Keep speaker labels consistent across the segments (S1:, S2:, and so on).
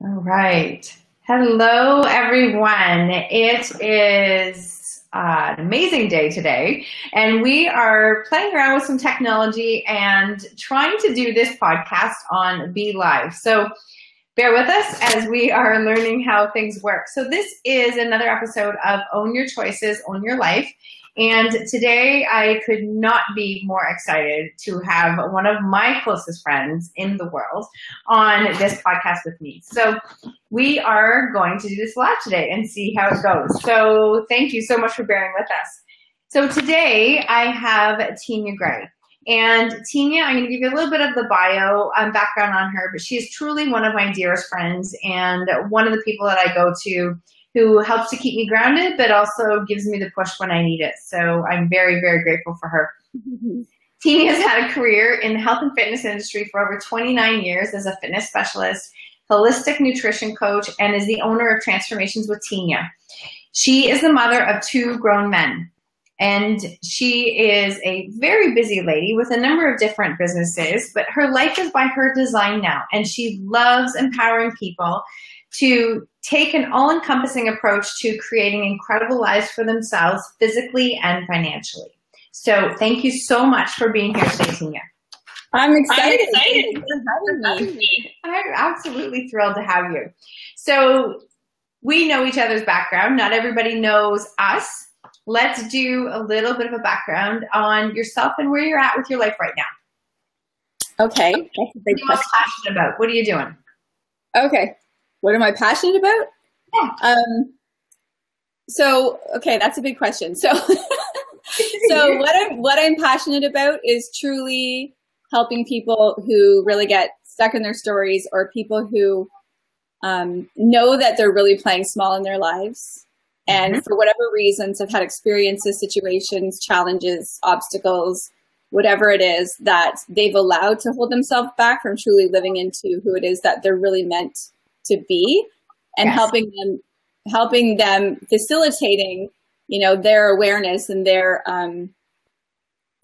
S1: All right. Hello, everyone. It is an amazing day today, and we are playing around with some technology and trying to do this podcast on BeLive. So bear with us as we are learning how things work. So this is another episode of Own Your Choices, Own Your Life. And today I could not be more excited to have one of my closest friends in the world on this podcast with me. So we are going to do this live today and see how it goes. So thank you so much for bearing with us. So today I have Tina Gray. And Tina, I'm going to give you a little bit of the bio background on her, but she is truly one of my dearest friends and one of the people that I go to who helps to keep me grounded, but also gives me the push when I need it. So I'm very, very grateful for her. Tina has had a career in the health and fitness industry for over 29 years as a fitness specialist, holistic nutrition coach, and is the owner of Transformations with Tina. She is the mother of 2 grown men. And she is a very busy lady with a number of different businesses, but her life is by her design now. And she loves empowering people to take an all-encompassing approach to creating incredible lives for themselves, physically and financially. So thank you so much for being here today, Tina.
S2: I'm excited. Thank you for having me.
S1: I'm absolutely thrilled to have you. So we know each other's background. Not everybody knows us. Let's do a little bit of a background on yourself and where you're at with your life right now.
S2: Okay. That's a big question.
S1: What are you passionate about? What are you doing?
S2: Okay. What am I passionate about?
S1: Yeah.
S2: Okay, that's a big question. So what I'm passionate about is truly helping people who really get stuck in their stories, or people who know that they're really playing small in their lives. And for whatever reasons have had experiences, situations, challenges, obstacles, whatever it is that they've allowed to hold themselves back from truly living into who it is that they're really meant to be, and helping them facilitating, their awareness and their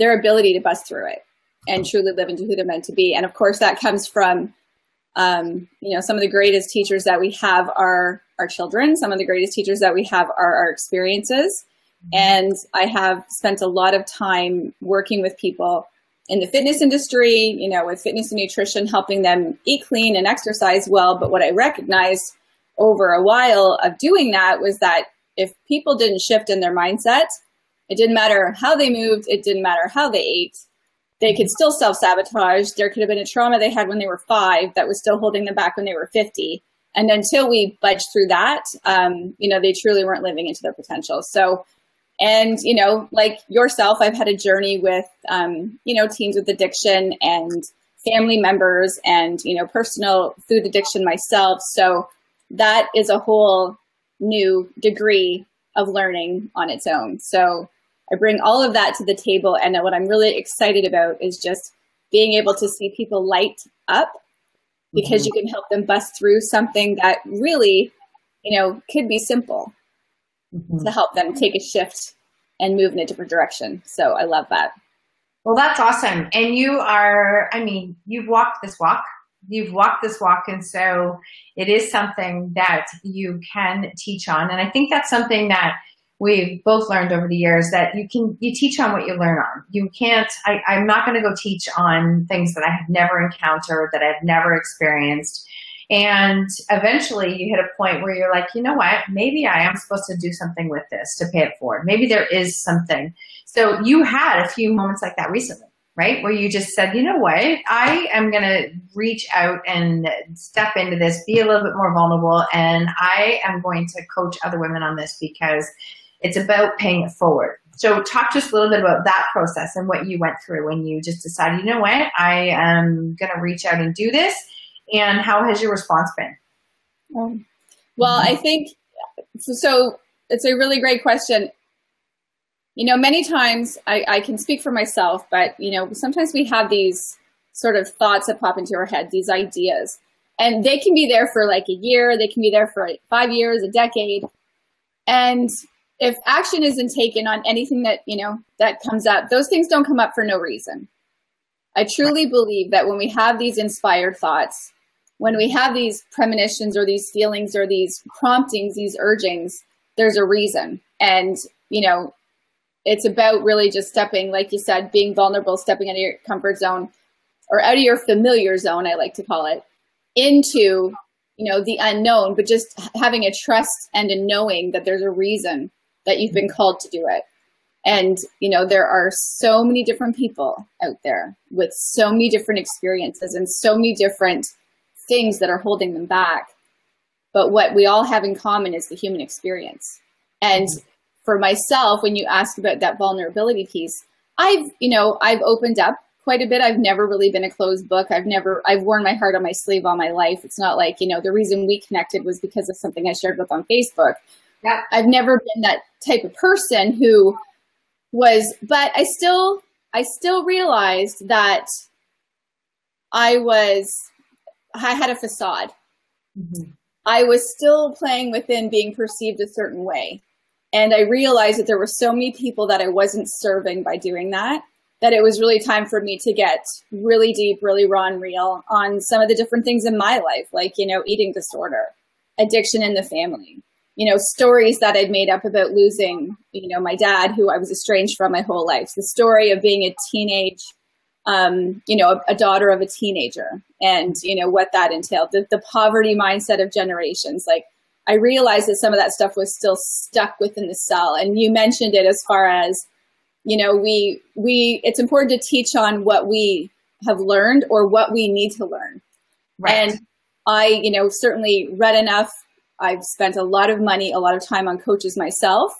S2: ability to bust through it and truly live into who they're meant to be. And of course that comes from, some of the greatest teachers that we have are our children. Some of the greatest teachers that we have are our experiences. And I have spent a lot of time working with people in the fitness industry, with fitness and nutrition, helping them eat clean and exercise well. But what I recognized over a while of doing that was that if people didn't shift in their mindset, it didn't matter how they moved, it didn't matter how they ate, they could still self-sabotage. There could have been a trauma they had when they were 5 that was still holding them back when they were 50. And until we budged through that, they truly weren't living into their potential. So, and, like yourself, I've had a journey with, teens with addiction and family members and, personal food addiction myself. So that is a whole new degree of learning on its own. So I bring all of that to the table. And what I'm really excited about is just being able to see people light up, because you can help them bust through something that really, could be simple to help them take a shift and move in a different direction. So I love that.
S1: Well, that's awesome. And you've walked this walk. You've walked this walk. And so it is something that you can teach on. And I think that's something that we've both learned over the years, that you teach on what you learn on. You can't, I'm not going to go teach on things that I have never encountered, that I've never experienced. And eventually you hit a point where you're like, you know what, maybe I am supposed to do something with this to pay it forward. Maybe there is something. So you had a few moments like that recently, right? Where you just said, you know what, I am going to reach out and step into this, be a little bit more vulnerable. And I am going to coach other women on this because it's about paying it forward. So talk to us a little bit about that process and what you went through when you just decided, you know what, I am going to reach out and do this. And how has your response been?
S2: Well, I think, so it's a really great question. Many times I can speak for myself, but, sometimes we have these sort of thoughts that pop into our head, these ideas, and they can be there for like a year. They can be there for 5 years, a decade. And if action isn't taken on anything that, that comes up, those things don't come up for no reason. I truly believe that when we have these inspired thoughts, when we have these premonitions or these feelings or these promptings, these urgings, there's a reason. And, it's about really just stepping, like you said, being vulnerable, stepping out of your comfort zone or out of your familiar zone, I like to call it, into, the unknown, but just having a trust and a knowing that there's a reason that you've been called to do it. And, there are so many different people out there with so many different experiences and so many different things that are holding them back. But what we all have in common is the human experience. And for myself, when you ask about that vulnerability piece, I've opened up quite a bit. I've never really been a closed book. I've worn my heart on my sleeve all my life. It's not like, the reason we connected was because of something I shared with on Facebook. Yeah. I've never been that type of person who was, but I still realized that I had a facade. Mm-hmm. I was still playing within being perceived a certain way. And I realized that there were so many people that I wasn't serving by doing that it was really time for me to get really deep, really raw and real on some of the different things in my life, like, eating disorder, addiction in the family, stories that I'd made up about losing, my dad, who I was estranged from my whole life, the story of being a teenage, a daughter of a teenager and, what that entailed, the poverty mindset of generations. Like, I realized that some of that stuff was still stuck within the cell. And you mentioned it as far as, it's important to teach on what we have learned or what we need to learn. Right. And I, certainly read enough. I've spent a lot of money, a lot of time on coaches myself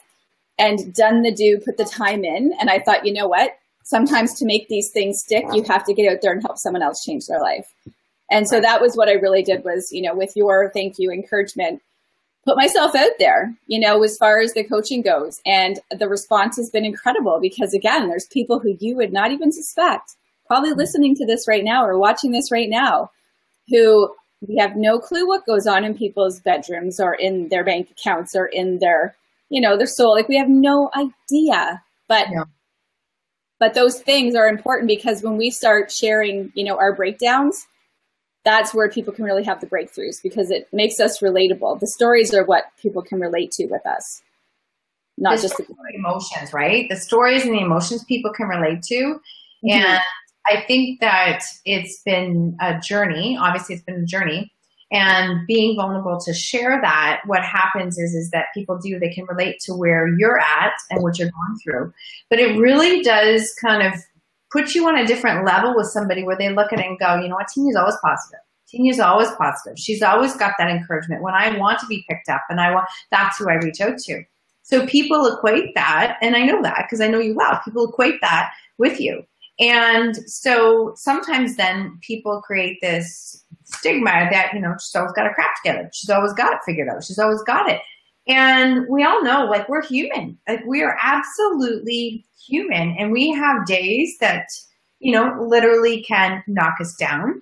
S2: and done put the time in. And I thought, what? Sometimes to make these things stick, you have to get out there and help someone else change their life. And so that was what I really did was, with your thank you encouragement, put myself out there, as far as the coaching goes. And the response has been incredible because, again, there's people who you would not even suspect, probably listening to this right now or watching this right now, who we have no clue what goes on in people's bedrooms or in their bank accounts or in their, their soul. Like, we have no idea. But those things are important because when we start sharing, our breakdowns, that's where people can really have the breakthroughs because it makes us relatable. The stories are what people can relate to with us, not just the
S1: emotions, right? The stories and the emotions people can relate to. Mm-hmm. And I think that it's been a journey. Obviously, it's been a journey. And being vulnerable to share that, what happens is that people they can relate to where you're at and what you're going through. But it really does kind of put you on a different level with somebody where they look at it and go, you know what, Tina's always positive. Tina's always positive. She's always got that encouragement. When I want to be picked up and that's who I reach out to. So people equate that, and I know that because I know you well. People equate that with you. And so sometimes then people create this stigma that, she's always got her crap together. She's always got it figured out. She's always got it. And we all know, like, we're human. Like, we are absolutely human. And we have days that, literally can knock us down.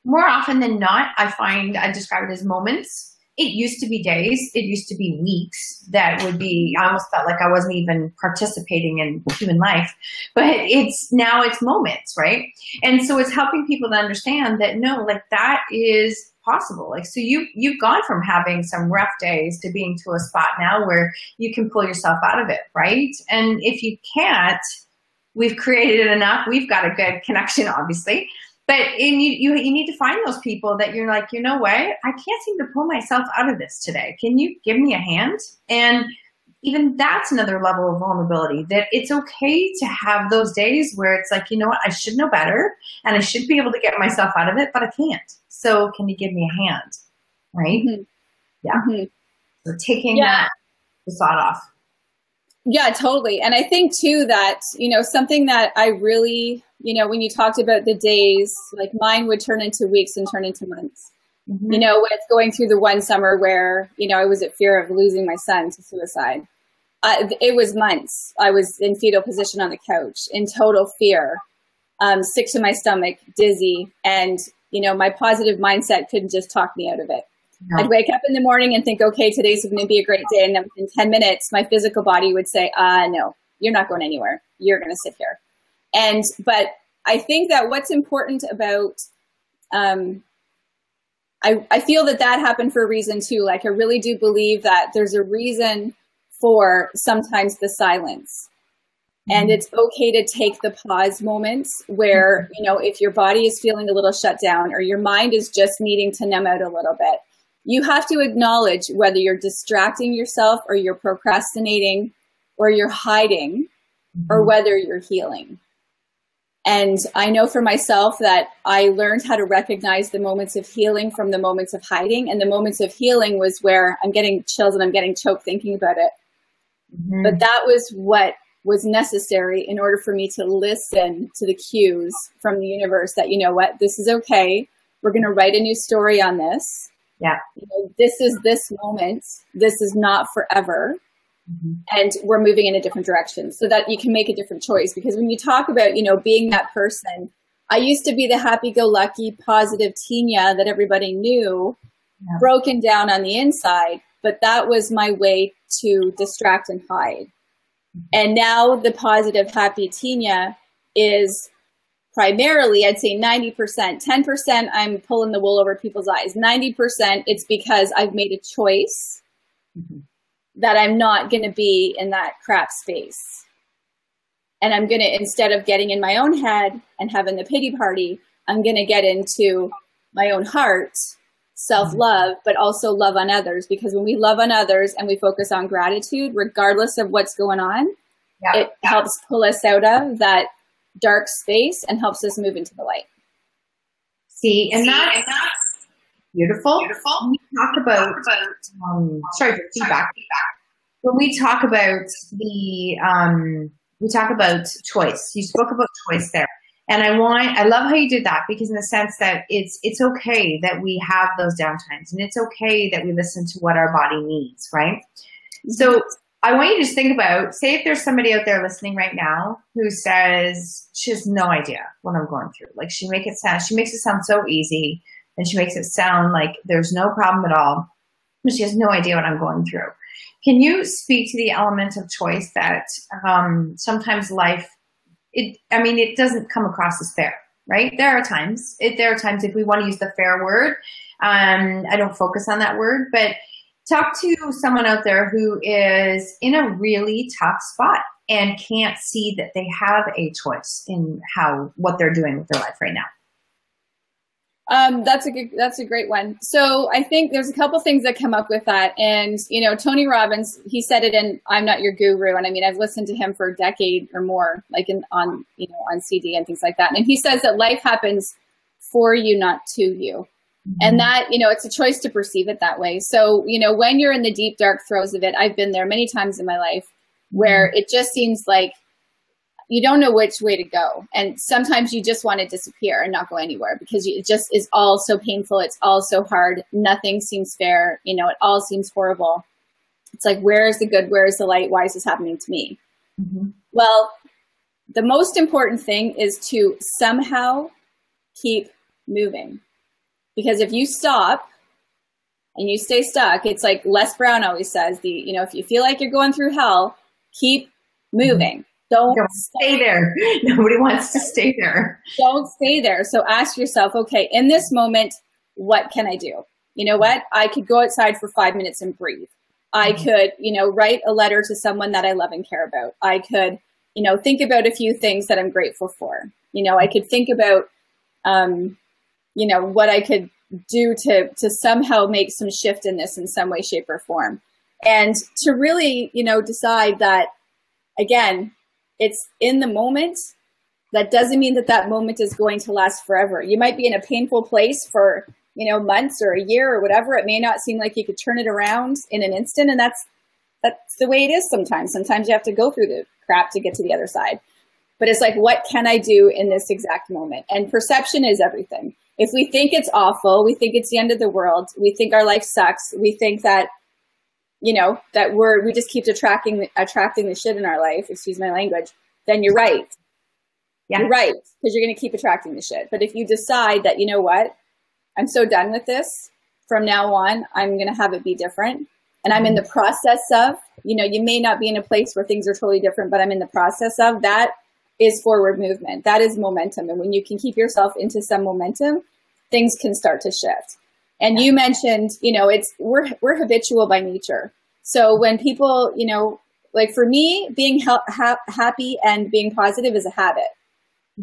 S1: More often than not, I describe it as moments. It used to be days. It used to be weeks that would be, I almost felt like I wasn't even participating in human life. But now it's moments, right? And so it's helping people to understand that, no, like, that is possible. Like, so you've gone from having some rough days to being to a spot now where you can pull yourself out of it, right? And if you can't, we've created it enough. We've got a good connection, obviously. But you need to find those people that you're like, you know what? I can't seem to pull myself out of this today. Can you give me a hand? And even that's another level of vulnerability, that it's okay to have those days where it's like, you know what? I should know better and I should be able to get myself out of it, but I can't. So can you give me a hand? Right? Mm-hmm. Yeah. Mm-hmm. So taking that facade off.
S2: Yeah, totally. And I think too that, something that I really, when you talked about the days, like mine would turn into weeks and turn into months. Mm-hmm. With going through the one summer where, I was at fear of losing my son to suicide. It was months. I was in fetal position on the couch in total fear, sick to my stomach, dizzy. And, my positive mindset couldn't just talk me out of it. No. I'd wake up in the morning and think, okay, today's going to be a great day. And then within 10 minutes, my physical body would say, no, you're not going anywhere. You're going to sit here. But I think that what's important about I feel that happened for a reason too. Like, I really do believe that there's a reason for sometimes the silence. And it's okay to take the pause moments where, you know, if your body is feeling a little shut down or your mind is just needing to numb out a little bit, you have to acknowledge whether you're distracting yourself or you're procrastinating or you're hiding or whether you're healing. And I know for myself that I learned how to recognize the moments of healing from the moments of hiding. And the moments of healing was where I'm getting chills and I'm getting choked thinking about it. But that was what was necessary in order for me to listen to the cues from the universe that, you know what, this is okay. We're going to write a new story on this.
S1: Yeah.
S2: You know, this is this moment. This is not forever. And we're moving in a different direction so that you can make a different choice. Because when you talk about, you know, being that person, I used to be the happy-go-lucky, positive Tina that everybody knew, broken down on the inside. But that was my way to distract and hide. And now the positive, happy Tina is primarily, I'd say 90%, 10% I'm pulling the wool over people's eyes. 90% it's because I've made a choice that I'm not going to be in that crap space. And I'm going to, instead of getting in my own head and having the pity party, I'm going to get into my own heart, self-love, but also love on others. Because when we love on others and we focus on gratitude, regardless of what's going on, it helps pull us out of that dark space and helps us move into the light.
S1: See, and that's beautiful. When we talk about, sorry for feedback. When we talk about we talk about choice. You spoke about choice there. And I love how you did that, because in the sense that it's okay that we have those downtimes, and it's okay that we listen to what our body needs, right? So I want you to just think about, say if there's somebody out there listening right now who says she has no idea what I'm going through. Like, she makes it sound so easy, and she makes it sound like there's no problem at all, but she has no idea what I'm going through. Can you speak to the element of choice that sometimes life, it doesn't come across as fair, right? There are times if we want to use the fair word, I don't focus on that word, but talk to someone out there who is in a really tough spot and can't see that they have a choice in what they're doing with their life right now.
S2: That's a great one. So I think there's a couple things that come up with that. And, you know, Tony Robbins, he said it in I'm Not Your Guru. And I mean, I've listened to him for a decade or more, like on CD and things like that. And he says that life happens for you, not to you. And that, you know, it's a choice to perceive it that way. So, you know, when you're in the deep, dark throes of it, I've been there many times in my life where it just seems like you don't know which way to go. And sometimes you just want to disappear and not go anywhere because it just is all so painful. It's all so hard. Nothing seems fair. You know, it all seems horrible. It's like, where is the good? Where is the light? Why is this happening to me? Well, the most important thing is to somehow keep moving. Because if you stop and you stay stuck, it's like Les Brown always says, if you feel like you're going through hell, keep moving. Don't
S1: stay there. Nobody wants to stay there.
S2: Don't stay there. So ask yourself, okay, in this moment, what can I do? You know what? I could go outside for 5 minutes and breathe. I could, write a letter to someone that I love and care about. I could, think about a few things that I'm grateful for. I could think about, what I could do to somehow make some shift in this in some way, shape, or form. And to really, decide that, again, it's in the moment. That doesn't mean that moment is going to last forever. You might be in a painful place for, months or a year or whatever. It may not seem like you could turn it around in an instant. And that's the way it is sometimes. Sometimes you have to go through the crap to get to the other side. But it's like, what can I do in this exact moment? And perception is everything. If we think it's awful, we think it's the end of the world, we think our life sucks, we think that, that we just keep attracting the shit in our life, excuse my language, then you're right. Yeah. You're right, because you're going to keep attracting the shit. But if you decide that, you know what, I'm so done with this, from now on, I'm going to have it be different. And I'm in the process of, you may not be in a place where things are totally different, but I'm in the process of, that is forward movement. That is momentum. And when you can keep yourself into some momentum, things can start to shift. And you mentioned, we're habitual by nature. So when people, like for me, being happy and being positive is a habit,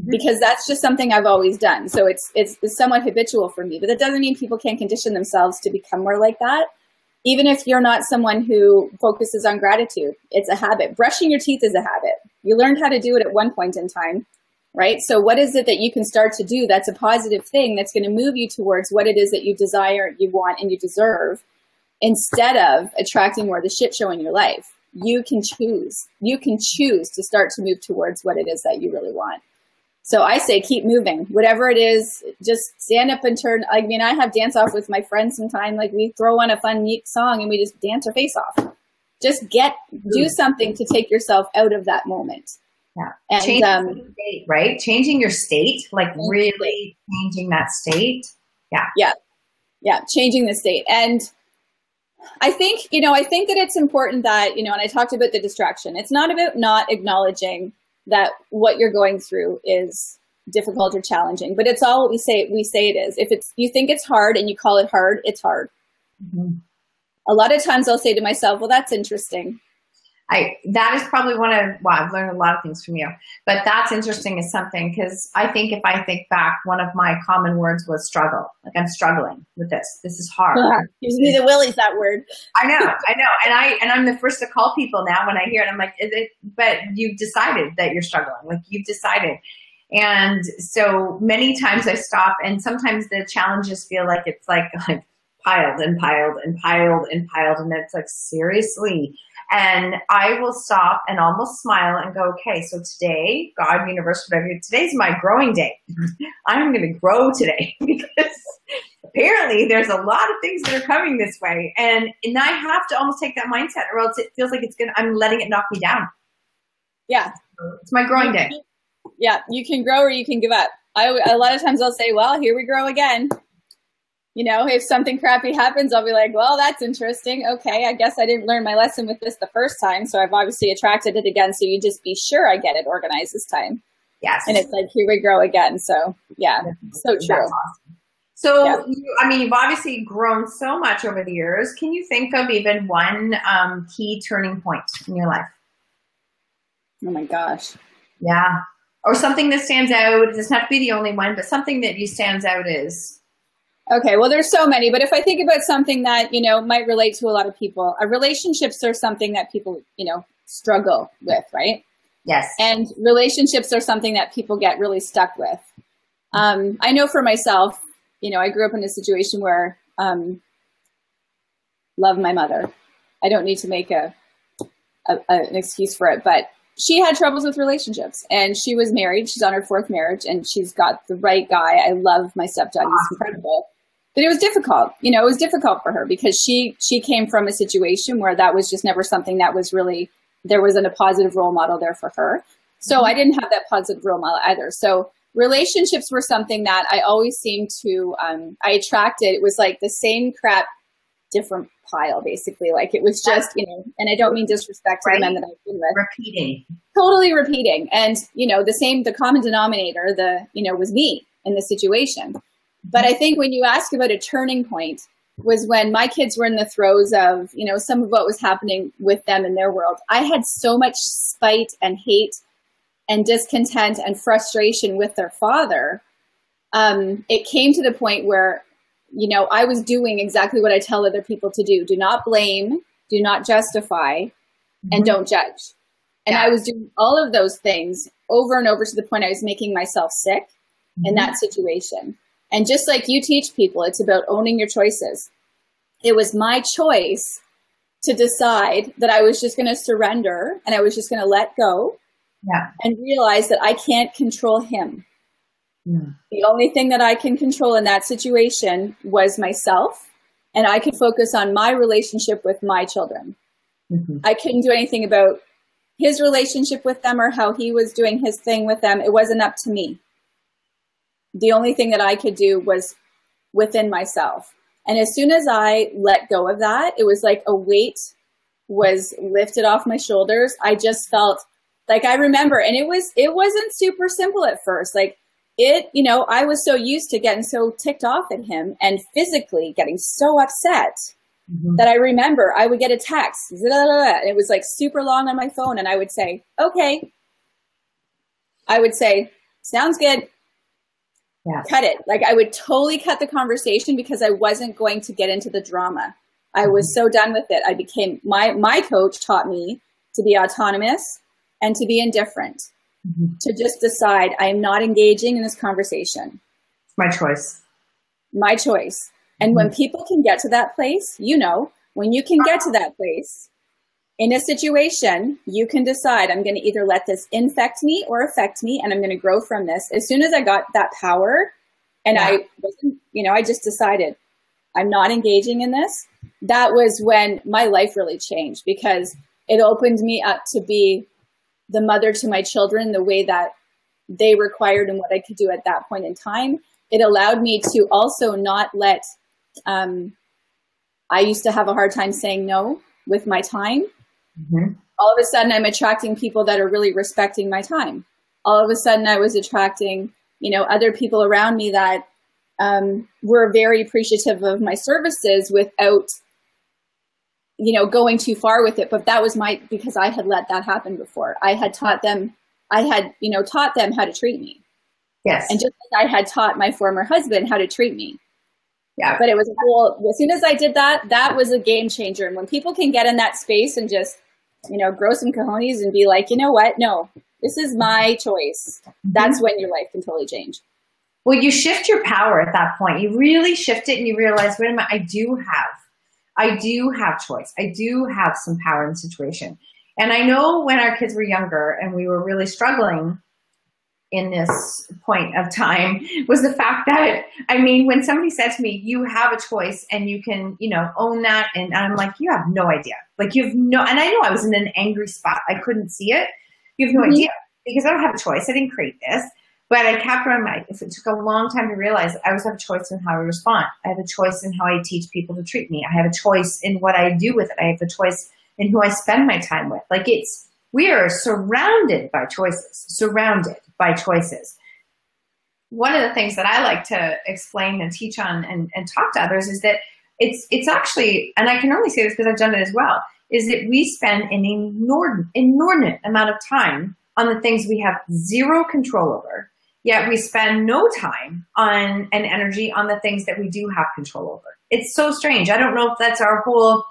S2: because that's just something I've always done. So it's somewhat habitual for me, but that doesn't mean people can't condition themselves to become more like that. Even if you're not someone who focuses on gratitude, it's a habit. Brushing your teeth is a habit. You learned how to do it at one point in time, right? So what is it that you can start to do that's a positive thing that's going to move you towards what it is that you desire, you want, and you deserve, instead of attracting more of the shit show in your life? You can choose. You can choose to start to move towards what it is that you really want. So I say keep moving. Whatever it is, just stand up and turn. I mean, I have dance off with my friends sometimes. Like we throw on a fun, neat song and we just dance our face off. Just do something to take yourself out of that moment.
S1: Yeah.
S2: And
S1: changing the state, right? Changing your state, like really changing that state. Yeah.
S2: Yeah. Yeah. Changing the state. And I think that it's important that, and I talked about the distraction. It's not about not acknowledging that what you're going through is difficult or challenging, but it's all what we say it is. If you think it's hard and you call it hard, it's hard. Mm-hmm. A lot of times I'll say to myself, well, that's interesting.
S1: That is probably I've learned a lot of things from you, but that's interesting is something, because I think if I think back, one of my common words was struggle. Like I'm struggling with this. This is hard.
S2: Gives me the willies, that word.
S1: I know. And I'm the first to call people now when I hear it. I'm like, but you've decided that you're struggling. Like you've decided. And so many times I stop, and sometimes the challenges feel like it's like piled and piled and piled and piled. And it's like, seriously. And I will stop and almost smile and go, okay, so today, God, universe, whatever, today's my growing day. I'm going to grow today, because apparently there's a lot of things that are coming this way. And I have to almost take that mindset, or else it feels like I'm letting it knock me down.
S2: Yeah.
S1: It's my growing day.
S2: Yeah. You can grow or you can give up. A lot of times I'll say, well, here we grow again. If something crappy happens, I'll be like, well, that's interesting. Okay, I guess I didn't learn my lesson with this the first time, so I've obviously attracted it again. So you just be sure I get it organized this time.
S1: Yes.
S2: And it's like, here we grow again. So yeah, so true.
S1: That's awesome. So, yeah. You've obviously grown so much over the years. Can you think of even one key turning point in your life?
S2: Oh my gosh.
S1: Yeah. Or something that stands out. It doesn't have to be the only one, but something that stands out is...
S2: Okay, well, there's so many, but if I think about something that, might relate to a lot of people, relationships are something that people, struggle with, right?
S1: Yes.
S2: And relationships are something that people get really stuck with. I know for myself, I grew up in a situation where love my mother. I don't need to make an excuse for it, but she had troubles with relationships, and she was married. She's on her 4th marriage, and she's got the right guy. I love my stepdad. He's incredible. But it was difficult. It was difficult for her because she came from a situation where that was just never something that was really, there wasn't a positive role model there for her. So I didn't have that positive role model either. So relationships were something that I always seemed to, I attracted. It was like the same crap, different pile, basically. Like it was just, and I don't mean disrespect to the men that I've been with.
S1: Repeating.
S2: Totally repeating. And, the common denominator, was me in the situation. But I think when you ask about a turning point was when my kids were in the throes of, some of what was happening with them in their world. I had so much spite and hate and discontent and frustration with their father. It came to the point where, I was doing exactly what I tell other people to do. Do not blame, do not justify, and don't judge. And I was doing all of those things over and over to the point I was making myself sick in that situation. And just like you teach people, it's about owning your choices. It was my choice to decide that I was just going to surrender and I was just going to let go and realize that I can't control him. The only thing that I can control in that situation was myself, and I could focus on my relationship with my children. I couldn't do anything about his relationship with them or how he was doing his thing with them. It wasn't up to me. The only thing that I could do was within myself. And as soon as I let go of that, it was like a weight was lifted off my shoulders. I just felt like I remember, and it wasn't super simple at first. Like I was so used to getting so ticked off at him and physically getting so upset that I remember I would get a text, and it was like super long on my phone, and I would say, okay. I would say, sounds good. Yeah. Cut it. Like I would totally cut the conversation because I wasn't going to get into the drama. I was so done with it. I became, my coach taught me to be autonomous and to be indifferent, to just decide I am not engaging in this conversation.
S1: It's my choice.
S2: My choice. And when people can get to that place, when you can get to that place in a situation, you can decide I'm going to either let this infect me or affect me, and I'm going to grow from this. As soon as I got that power and I wasn't, I just decided I'm not engaging in this. That was when my life really changed, because it opened me up to be the mother to my children the way that they required and what I could do at that point in time. It allowed me to also not let, I used to have a hard time saying no with my time. All of a sudden I'm attracting people that are really respecting my time. All of a sudden I was attracting, other people around me that were very appreciative of my services without, going too far with it. But that was because I had let that happen before. I had taught them how to treat me.
S1: Yes.
S2: And just like I had taught my former husband how to treat me.
S1: Yeah.
S2: But it was as soon as I did that, that was a game changer. And when people can get in that space and just, grow some cojones and be like, you know what? No, this is my choice. That's when your life can totally change.
S1: Well, you shift your power at that point. You really shift it and you realize, wait a minute, I do have choice. I do have some power in the situation. And I know when our kids were younger and we were really struggling in this point of time was the fact that, when somebody said to me, you have a choice and you can, own that. And I'm like, you have no idea. Like and I know I was in an angry spot. I couldn't see it. You have no idea, because I don't have a choice. I didn't create this, but I kept on it took a long time to realize I always have a choice in how I respond. I have a choice in how I teach people to treat me. I have a choice in what I do with it. I have a choice in who I spend my time with. We are surrounded by choices, One of the things that I like to explain and teach on and talk to others is that it's actually, and I can only say this because I've done it as well, is that we spend an inordinate amount of time on the things we have zero control over, yet we spend no time on and energy on the things that we do have control over. It's so strange. I don't know if that's our whole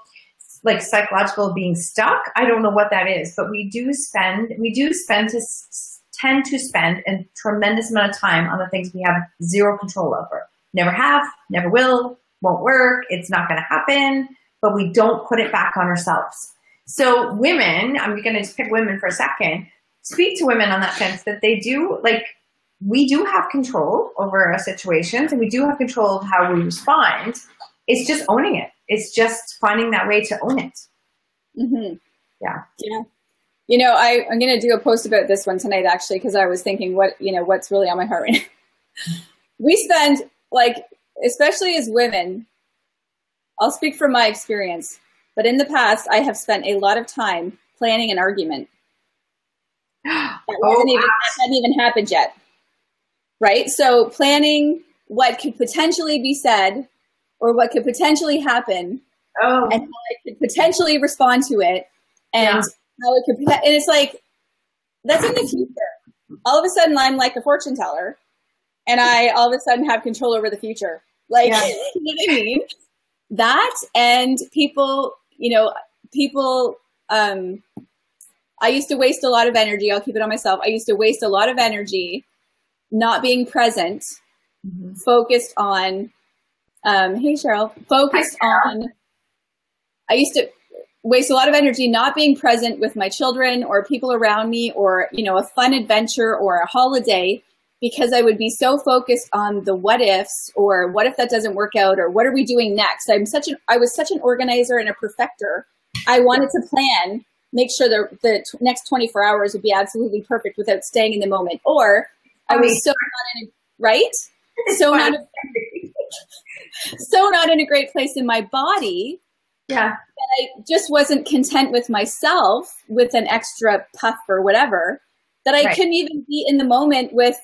S1: psychological being stuck. I don't know what that is, but we tend to spend a tremendous amount of time on the things we have zero control over. Never have, never will, won't work, it's not going to happen, but we don't put it back on ourselves. So women, I'm going to just pick women for a second, speak to women on that sense that they do, we do have control over our situations and we do have control of how we respond. It's just owning it. It's just finding that way to own it. Yeah.
S2: I'm going to do a post about this one tonight, actually, because I was thinking what's really on my heart right now. We spend, especially as women, I'll speak from my experience, but in the past, I have spent a lot of time planning an argument. That hadn't even happened yet. Right? So planning what could potentially be said or what could potentially happen and how I could potentially respond to it and how it could, and it's that's in the future. All of a sudden I'm like a fortune teller and I all of a sudden have control over the future. You know what I mean? That and people, I used to waste a lot of energy. I'll keep it on myself. I used to waste a lot of energy not being present, focused on, hey Cheryl, I used to waste a lot of energy not being present with my children or people around me or, a fun adventure or a holiday because I would be so focused on the what ifs or what if that doesn't work out or what are we doing next? I was such an organizer and a perfecter. I wanted to plan, make sure the next 24 hours would be absolutely perfect without staying in the moment. Or I was so not in a great place in my body.
S1: Yeah.
S2: That I just wasn't content with myself with an extra puff or whatever, that I couldn't even be in the moment with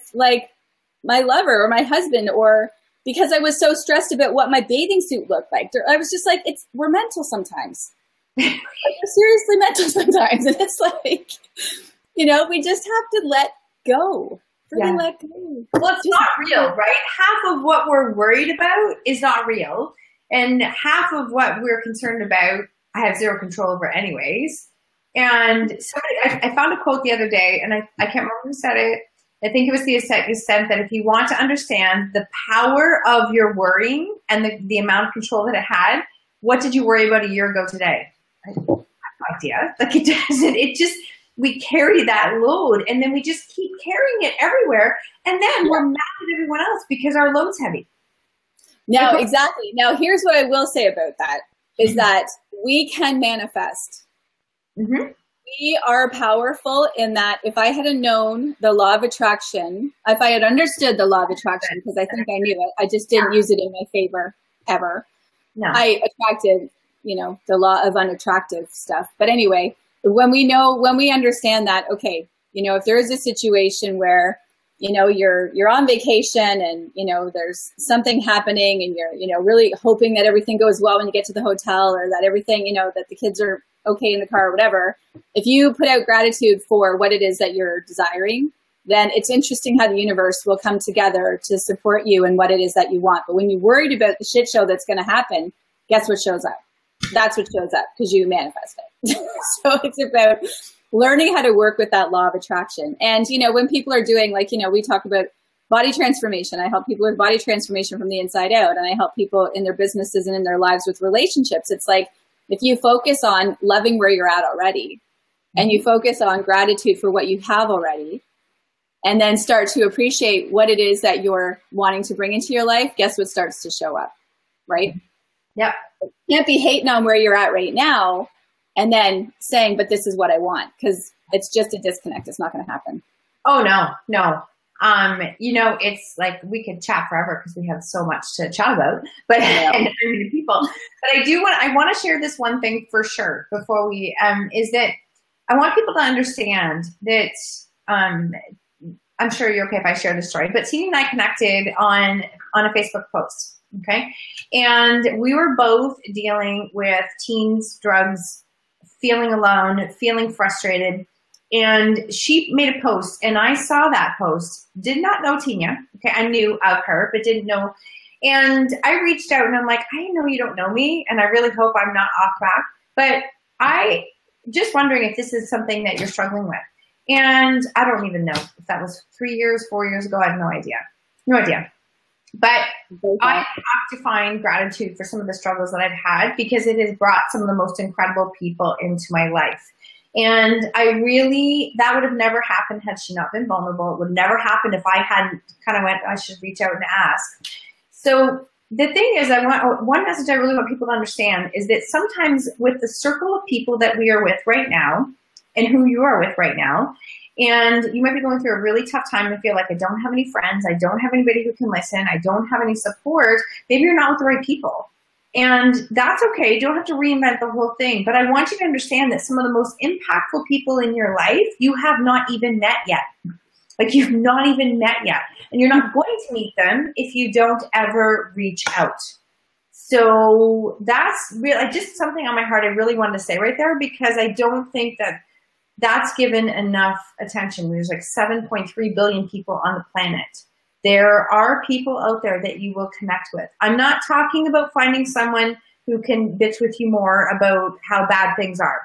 S2: my lover or my husband, or because I was so stressed about what my bathing suit looked like. I was just like, we're mental sometimes. Like, we're seriously mental sometimes. And it's like, we just have to let go. Really let go.
S1: Well, it's not real, right? Half of what we're worried about is not real. And half of what we're concerned about, I have zero control over anyways. And somebody, I found a quote the other day, and I can't remember who said it. I think it was the extent that if you want to understand the power of your worrying and the amount of control that it had, what did you worry about a year ago today? I have no idea. Like, it doesn't, it just, we carry that load, and then we just keep carrying it everywhere. And then we're mad at everyone else because our load's heavy.
S2: No, exactly. Now, here's what I will say about that is that we can manifest.
S1: Mm-hmm.
S2: We are powerful in that if I had known the law of attraction, if I had understood the law of attraction, because I think I knew it, I just didn't use it in my favor ever.
S1: No.
S2: I attracted, the law of unattractive stuff. But anyway, when we understand that, okay, if there is a situation where, you're on vacation and, there's something happening and you're, really hoping that everything goes well when you get to the hotel, or that everything, that the kids are okay in the car or whatever. If you put out gratitude for what it is that you're desiring, then it's interesting how the universe will come together to support you in what it is that you want. But when you're worried about the shit show that's going to happen, guess what shows up? That's what shows up, because you manifest it. So it's about learning how to work with that law of attraction. And, when people are doing, like, we talk about body transformation. I help people with body transformation from the inside out. And I help people in their businesses and in their lives with relationships. It's like, if you focus on loving where you're at already, and you focus on gratitude for what you have already, and then start to appreciate what it is that you're wanting to bring into your life, guess what starts to show up, right?
S1: Yep.
S2: You can't be hating on where you're at right now and then saying, but this is what I want, because it's just a disconnect. It's not going to happen.
S1: Oh, no. It's like we could chat forever because we have so much to chat about, but and people. But I want to share this one thing for sure before we, is that I want people to understand that, I'm sure you're okay if I share this story, but Tina and I connected on a Facebook post. Okay. And we were both dealing with teens, drugs, feeling alone, feeling frustrated. And she made a post, and I saw that post, did not know Tina. Okay, I knew of her, but didn't know. And I reached out, and I'm like, I know you don't know me, and I really hope I'm not off track, but I just wondering if this is something that you're struggling with. And I don't even know if that was 3 years, 4 years ago. I have no idea. No idea. But I have to find gratitude for some of the struggles that I've had, because it has brought some of the most incredible people into my life. And that would have never happened had she not been vulnerable. It would never happen if I hadn't kind of went, I should reach out and ask. So the thing is, one message I really want people to understand is that sometimes with the circle of people that we are with right now, and who you are with right now, and you might be going through a really tough time and feel like, I don't have any friends, I don't have anybody who can listen, I don't have any support. Maybe you're not with the right people. And that's okay. You don't have to reinvent the whole thing. But I want you to understand that some of the most impactful people in your life, you have not even met yet. Like, you've not even met yet. And you're not going to meet them if you don't ever reach out. So that's really just something on my heart I really wanted to say right there, because I don't think that that's given enough attention. There's like 7.3 billion people on the planet. There are people out there that you will connect with. I'm not talking about finding someone who can bitch with you more about how bad things are.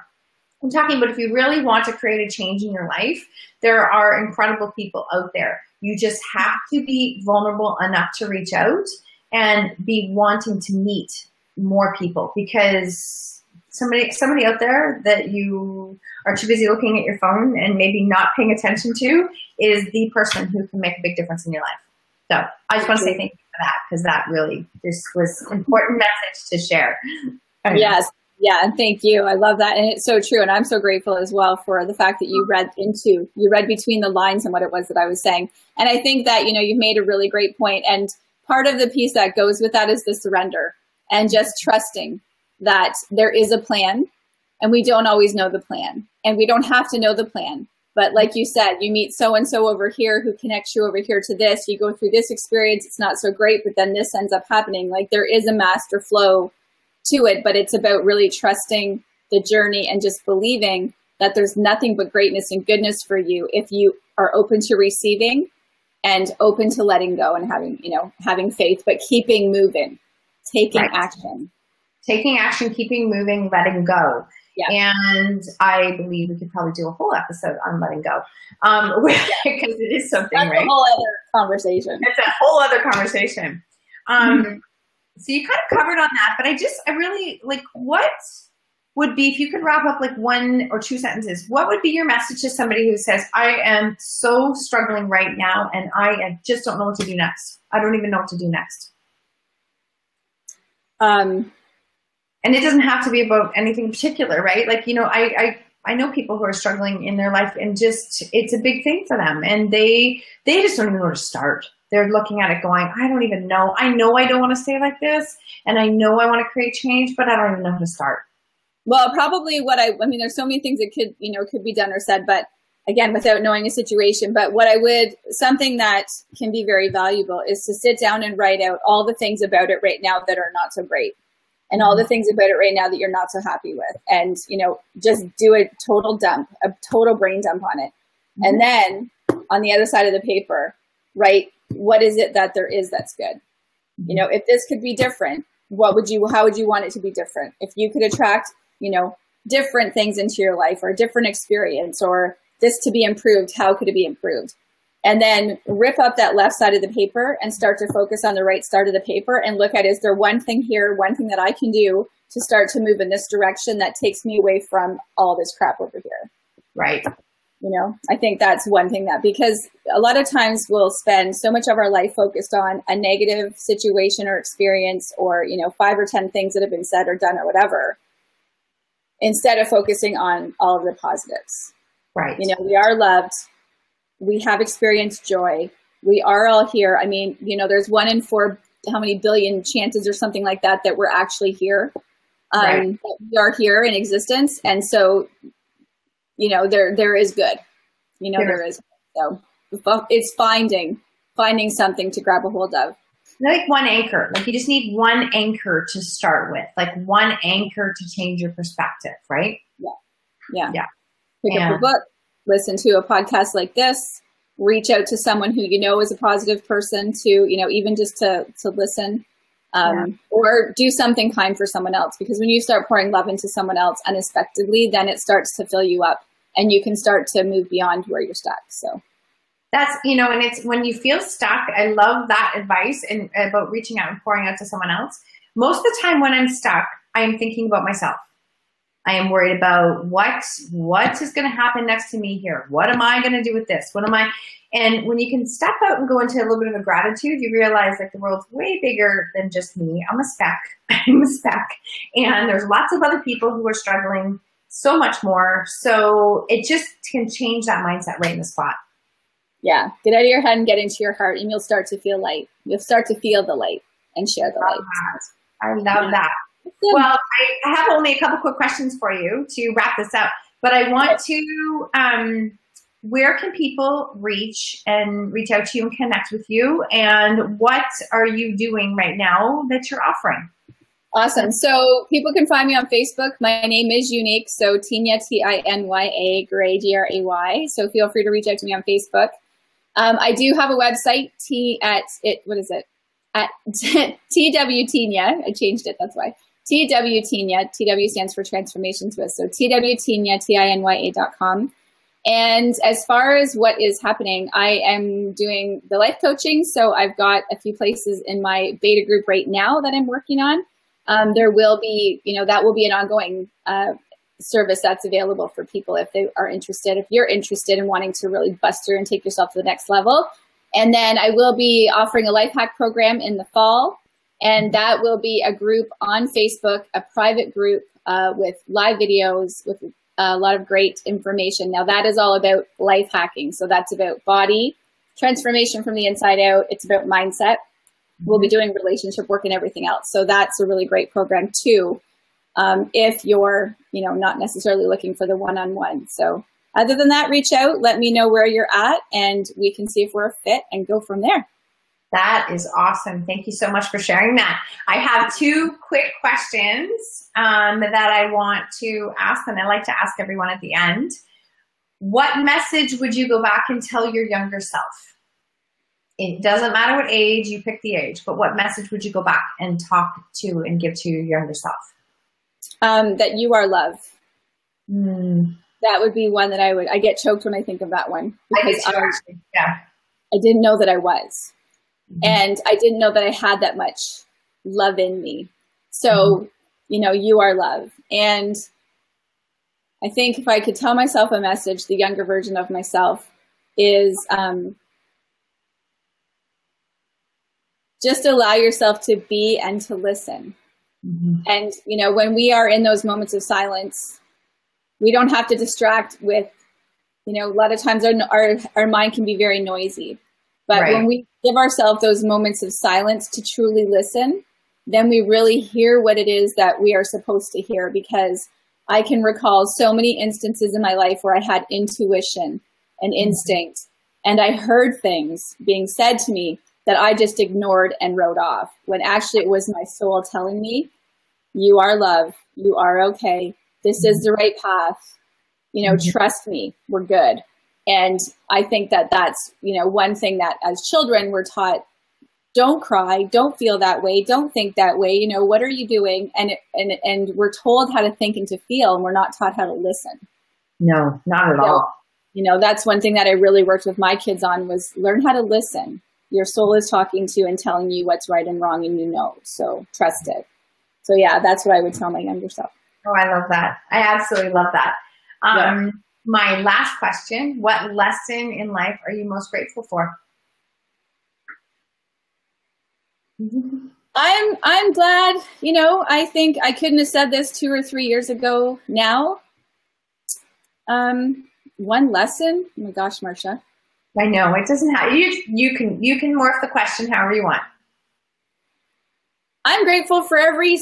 S1: I'm talking about if you really want to create a change in your life, there are incredible people out there. You just have to be vulnerable enough to reach out and be wanting to meet more people, because somebody out there that you are too busy looking at your phone and maybe not paying attention to is the person who can make a big difference in your life. So I just want to say thank you for that, because that really just was an important message to share.
S2: Yes. Yeah. And thank you. I love that. And it's so true. And I'm so grateful as well for the fact that you read between the lines and what it was that I was saying. And I think that, you've made a really great point. And part of the piece that goes with that is the surrender and just trusting that there is a plan, and we don't always know the plan, and we don't have to know the plan. But like you said, you meet so-and-so over here who connects you over here to this. You go through this experience. It's not so great, but then this ends up happening. Like there is a master flow to it, but it's about really trusting the journey and just believing that there's nothing but greatness and goodness for you if you are open to receiving and open to letting go and having faith, but keeping moving, taking action. Taking action,
S1: keeping moving, letting go.
S2: Yeah.
S1: And I believe we could probably do a whole episode on letting go, because it is something,
S2: That's
S1: right?
S2: a whole other conversation.
S1: It's a whole other conversation. So you kind of covered on that, but I really like, what would be, if you could wrap up like 1 or 2 sentences, what would be your message to somebody who says, I am so struggling right now and I just don't know what to do next. I don't even know what to do next. And it doesn't have to be about anything in particular, right? Like, I know people who are struggling in their life and just, it's a big thing for them. And they just don't even know where to start. They're looking at it going, I don't even know. I know I don't want to stay like this. And I know I want to create change, but I don't even know how to start.
S2: Well, probably there's so many things that could be done or said, but again, without knowing a situation, but something that can be very valuable is to sit down and write out all the things about it right now that are not so great. And all the things about it right now that you're not so happy with. And, just do a total dump, a total brain dump on it. And then on the other side of the paper, write, what is it that there is that's good? If this could be different, how would you want it to be different? If you could attract, different things into your life or a different experience or this to be improved, how could it be improved? And then rip up that left side of the paper and start to focus on the right side of the paper and look at, is there one thing here, one thing that I can do to start to move in this direction that takes me away from all this crap over here?
S1: Right.
S2: I think that's one thing because a lot of times we'll spend so much of our life focused on a negative situation or experience or, 5 or 10 things that have been said or done or whatever, instead of focusing on all of the positives.
S1: Right.
S2: We are loved. We have experienced joy. We are all here. I mean, there's 1 in 4, how many billion chances or something like that we're actually here.
S1: Right.
S2: That we are here in existence. And so, there is good. There is. So it's finding something to grab a hold of.
S1: Like one anchor. Like you just need one anchor to start with. Like one anchor to change your perspective, right?
S2: Yeah. Pick up a book. Listen to a podcast like this, reach out to someone who is a positive person to, even just to listen, or do something kind for someone else. Because when you start pouring love into someone else unexpectedly, then it starts to fill you up and you can start to move beyond where you're stuck. So
S1: that's, and it's when you feel stuck, I love that advice and about reaching out and pouring out to someone else. Most of the time when I'm stuck, I am thinking about myself. I am worried about what is going to happen next to me here. What am I going to do with this? And when you can step out and go into a little bit of a gratitude, you realize like the world's way bigger than just me. I'm a speck. I'm a speck. And there's lots of other people who are struggling so much more. So it just can change that mindset right in the spot.
S2: Yeah. Get out of your head and get into your heart and you'll start to feel light. You'll start to feel the light and share the light.
S1: I love that. Well, I have only a couple quick questions for you to wrap this up, but I want to, where can people reach out to you and connect with you? And what are you doing right now that you're offering?
S2: Awesome. So people can find me on Facebook. My name is unique. So Tinya, Tinya, Gray, Gray. So feel free to reach out to me on Facebook. I do have a website, at TW Tinya. I changed it. That's why. TW Tinya. TW stands for Transformation Twist. So TW Tinya, TINYA.com. And as far as what is happening, I am doing the life coaching. So I've got a few places in my beta group right now that I'm working on. There will be, that will be an ongoing service that's available for people if they are interested, if you're interested in wanting to really bust through and take yourself to the next level. And then I will be offering a life hack program in the fall. And that will be a group on Facebook, a private group with live videos, with a lot of great information. Now that is all about life hacking. So that's about body transformation from the inside out. It's about mindset. We'll be doing relationship work and everything else. So that's a really great program too. If you're, not necessarily looking for the one-on-one. So other than that, reach out, let me know where you're at, and we can see if we're a fit and go from there.
S1: That is awesome. Thank you so much for sharing that. I have two quick questions that I want to ask, and I like to ask everyone at the end. What message would you go back and tell your younger self? It doesn't matter what age, you pick the age, but what message would you go back and talk to and give to your younger self?
S2: That you are love. That would be one that I get choked when I think of that one, because I didn't know that I was. And I didn't know that I had that much love in me. So, you know, you are love. And I think if I could tell myself a message, the younger version of myself is just allow yourself to be and to listen. And, you know, when we are in those moments of silence, we don't have to distract with, you know, a lot of times our mind can be very noisy. But when we give ourselves those moments of silence to truly listen, then we really hear what it is that we are supposed to hear. Because I can recall so many instances in my life where I had intuition and instinct, and I heard things being said to me that I just ignored and wrote off, when actually it was my soul telling me, you are love, you are okay, this is the right path, you know, trust me, we're good. And I think that that's, you know, one thing that as children we're taught, don't cry, don't feel that way, don't think that way, you know, what are you doing? And we're told how to think and to feel, and we're not taught how to listen.
S1: No, not at all.
S2: You know, that's one thing that I really worked with my kids on, was learn how to listen. Your soul is talking to you and telling you what's right and wrong, and you know, so trust it. So yeah, that's what I would tell my younger self.
S1: Oh, I love that. I absolutely love that. My last question, what lesson in life are you most grateful for?
S2: I'm glad, you know, I think I couldn't have said this 2 or 3 years ago now. One lesson, oh my gosh, Marsha.
S1: I know, it doesn't have, you can morph the question however you want. I'm
S2: grateful for every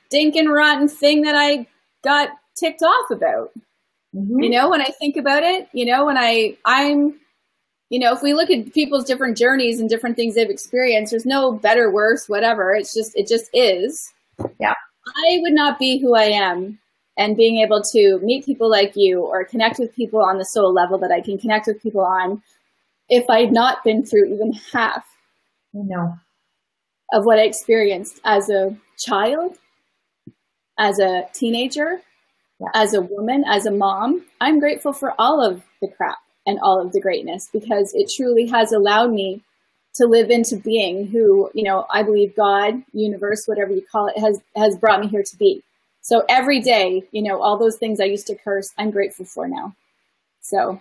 S2: stinking rotten thing that I got ticked off about. You know, when I think about it, you know, when I'm, you know, if we look at people's different journeys and different things they've experienced, there's no better, worse, whatever. It just is.
S1: Yeah.
S2: I would not be who I am, and being able to meet people like you, or connect with people on the soul level that I can connect with people on, if I'd not been through even half of what I experienced as a child, as a teenager, as a woman, as a mom. I'm grateful for all of the crap and all of the greatness, because it truly has allowed me to live into being who, you know, I believe God, universe, whatever you call it, has brought me here to be. So every day, you know, all those things I used to curse, I'm grateful for now. So.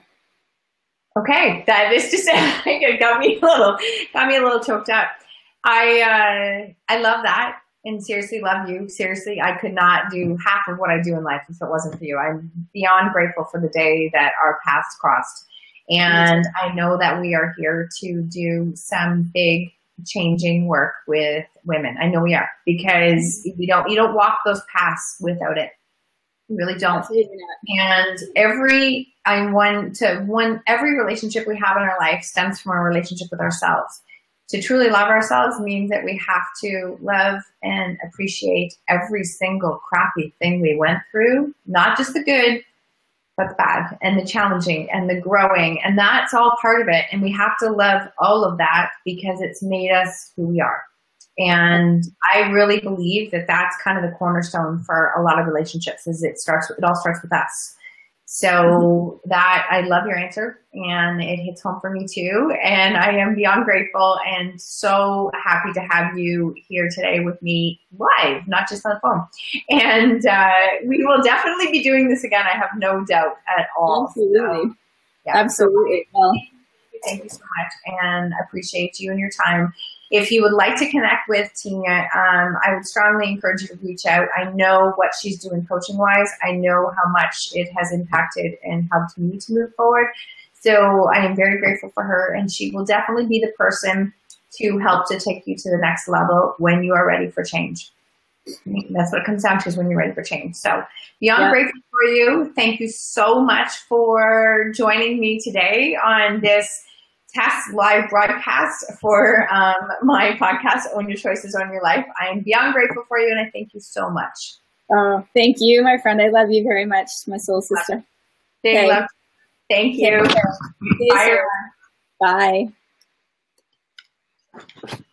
S1: Okay, that is just it got me a little choked up. I love that, and seriously love you. Seriously, I could not do half of what I do in life if it wasn't for you. I'm beyond grateful for the day that our paths crossed, and I know that we are here to do some big changing work with women. I know we are, because you don't walk those paths without it. You really don't. And every relationship we have in our life stems from our relationship with ourselves. To truly love ourselves means that we have to love and appreciate every single crappy thing we went through, not just the good, but the bad and the challenging and the growing. And that's all part of it. And we have to love all of that, because it's made us who we are. And I really believe that that's kind of the cornerstone for a lot of relationships, is it all starts with us. So that, I love your answer, and it hits home for me too. And I am beyond grateful and so happy to have you here today with me live, not just on the phone. And we will definitely be doing this again. I have no doubt at all.
S2: Absolutely.
S1: So, yeah,
S2: absolutely.
S1: Well, thank you so much, and I appreciate you and your time. If you would like to connect with Tina, I would strongly encourage you to reach out. I know what she's doing coaching-wise. I know how much it has impacted and helped me to move forward. So I am very grateful for her, and she will definitely be the person to help to take you to the next level when you are ready for change. That's what it comes down to, is when you're ready for change. So beyond
S2: Yeah.
S1: grateful for you. Thank you so much for joining me today on this test live broadcast for my podcast, Own Your Choices, Own Your Life. I am beyond grateful for you, and I thank you so much.
S2: Oh, thank you, my friend. I love you very much, my soul sister.
S1: Big
S2: Okay.
S1: love. Thank you.
S2: Bye. Bye.